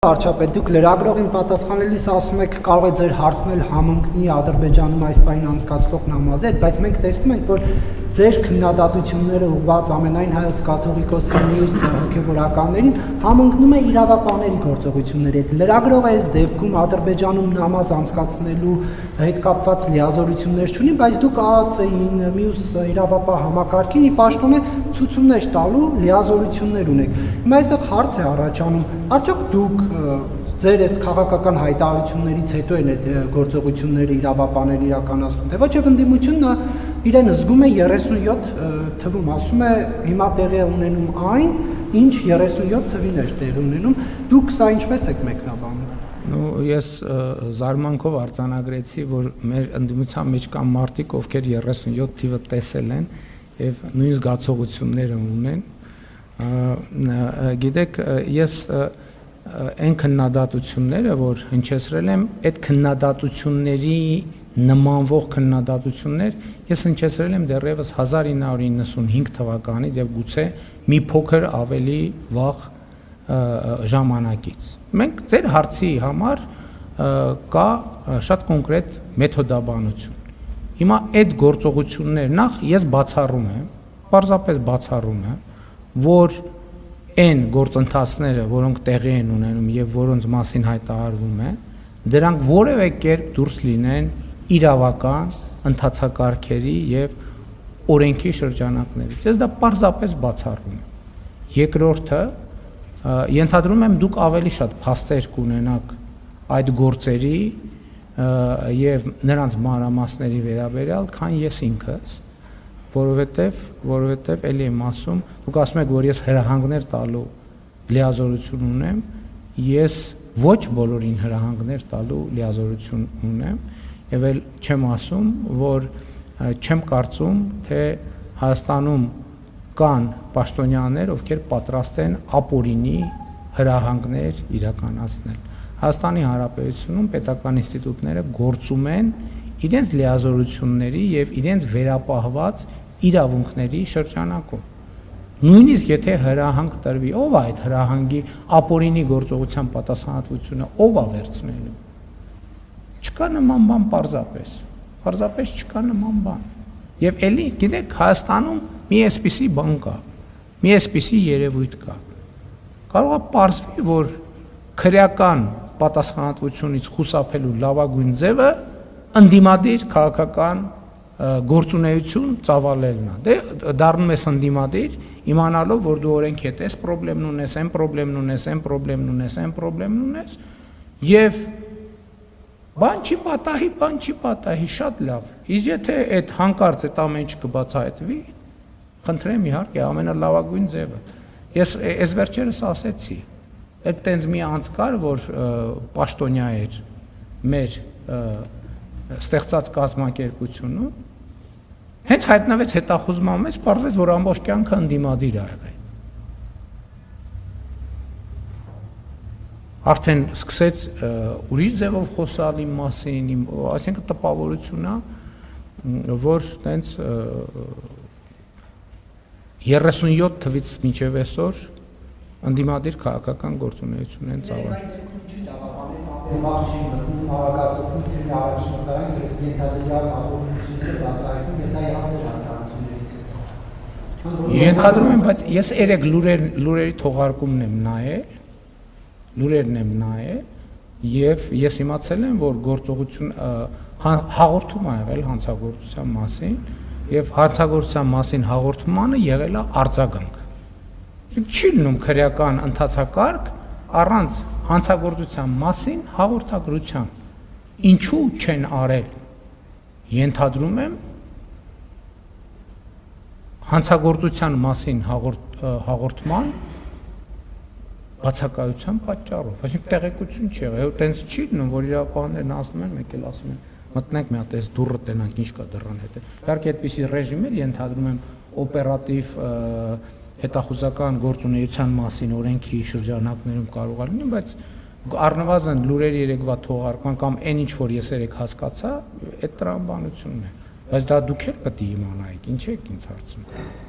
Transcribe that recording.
Վարչապետ, դուք լրագրողին պատասխանելիս ասում եք կարող է ձեր հարցնել համընկնի Ադրբեջանում այս պահին անցկացվող նամազի հետ, բայց մենք տեսնում ենք, որ ձեր քննադատությունները ուղղված ամենայն հայոց կաթողիկոսի մյուս հոգևորականներին համընկնում է իրավապահների գործողությունների հետ։ Լրագրողը այս դեպքում Ադրբեջանում նամազ անցկացնելու հետ կապված լիազորություններ չունի, բայց դուք ԱԱՑ-ին, մյուս իրավապահ համակարգին ի պաշտոնե ցուցումներ տալու լիազորություններ ունեք։ Հիմա այստեղ հարց է առաջանում, արդյոք դուք ձեր այս քաղաքական հայտարարություններից հետո են այդ գործողությունները իրավապահները իրականացնում, թե ոչ եւ ընդդիմությունը իրեն զգում է 37 թվում, ասում է հիմա տեղի է ունենում այն, ինչ 37 թվին էր տեղի ունենում, դուք սա ինչպես եք մեկնաբանում։ Ես զարմանքով արձանագրեցի, որ մեր ընդդիմության մեջ կան մարդիկ, ովքեր 37 թիվը տեսել են եւ նույն զգացողությունները ունեն։ Գիտեք, ես այն քննադատությունները, որ հնչեցրել եմ, այդ քննադատությունների նմանվող քննադատություններ ես հնչեցրել եմ դեռևս 1995 թվականից եւ գուցե մի փոքր ավելի վաղ ժամանակից։ Մենք ձեր հարցի համար կա շատ կոնկրետ մեթոդաբանություն։ Հիմա այդ գործողություններ նախ ես բացառում եմ, պարզապես բացառում եմ, որ այն գործընթացները, որոնք տեղի են ունենում եւ որոնց մասին հայտարարվում է, դրանք որևէ կերպ դուրս լինեն իրավական ընթացակարգերի եւ օրենքի շրջանակներից։ Ես դա պարզապես բացառում եմ։ Երկրորդը, ենթադրում եմ դուք ավելի շատ փաստեր կունենաք այդ գործերի եւ նրանց մանրամասների վերաբերյալ, քան ես ինքս, որովհետեւ ելի եմ ասում, դուք ասում եք, որ ես հրահանգներ տալու լիազորություն ունեմ, ես ոչ բոլորին հրահանգներ տալու լիազորություն ունեմ, եւ էլ չեմ ասում, որ չեմ կարծում, թե Հայաստանում կան պաշտոնյաներ, ովքեր պատրաստ են ապօրինի հրահանգներ իրականացնել։ Հայաստանի Հանրապետությունում պետական ինստիտուտները գործում են իրենց լիազորությունների եւ իրենց վերապահված իրավունքների շրջանակում։ Նույնիսկ եթե հրահանգ տրվի, ով է այդ հրահանգի ապօրինի գործողության պատասխանատվությունը, ով է վերցնելու։ Չկա նման բան պարզապես չկա նման բան։ Եվ էլի, գիտեք, Հայաստանում մի այսպիսի բան կա, մի այսպիսի երևույթ կա։ Կարող է պարզվի, որ քրեական պատասխանատվությունից խուսափելու լավագույն ձևը ընդդիմադիր քաղաքական գործունեություն ծավալելն է։ Դե դառնում ես ընդդիմադիր, իմանալով, որ դու օրենքի հետ այս խնդրեմն ունես, այն խնդրեմն ունես, այն խնդրեմն ունես, այն խնդրեմն ունես, եւ բան չի պատահի, շատ լավ։ Իսկ եթե այդ հանկարծ այդ ամեն ինչ կբացահայտվի, խնդրեմ իհարկե ամենալավագույն ձևը։ Ես այս վերջերս ասեցի, այդ տենց մի անց կար, որ պաշտոնյա էր մեր ստեղծած կազմակերպությունում, հենց հայտնվեց հետախուզման մեջ, պարզվեց, որ ամբողջ կյանքը ընդդիմադիր ա եղել։ Արդեն սկսեց ուրիշ ձևով խոսալ իմ մասին, այսինքն տպավորություն է, որ տենց 37 թվից մինչև այսօր ընդդիմադիր քաղաքական գործունեություն են ծավալել։ Ենթադրում եմ, բայց ես երեք լուրերի թողարկումն եմ նայել, եւ ես իմացել եմ, որ գործողություն հաղորդում ա եղել հանցագործության մասին, եւ հանցագործության մասին հաղորդմանը եղել է արձագանք։ Չի լինում քրեական ընթացակարգ առանց հանցագործության մասին հաղորդագրության։ Ինչու չեն արել։ Ենթադրում եմ հանցագործության մասին հաղորդման բացակայության պատճառով, այսինքն տեղեկություն չի եղել, տենց չի լինում, որ իրավապահներն ասում են, մեկ էլ ասում են, մտնենք մի հատ այս դուռը տենանք, ինչ կա դռան հետ։ Իհարկե այդպիսի ռեժիմ էր, ենթադրում եմ օպերատիվ հետախուզական գործունեության մասին օրենքի շրջանակներում կարող է լինի, բայց առնվազն լուրերի երեկվա թողարկման կամ այն ինչ որ ես երեք հասկացա, այդ տրամաբանությունն է։ Բայց դա դուք էլ պետք է իմանայիք, ինչ եք ինձ հարցնում։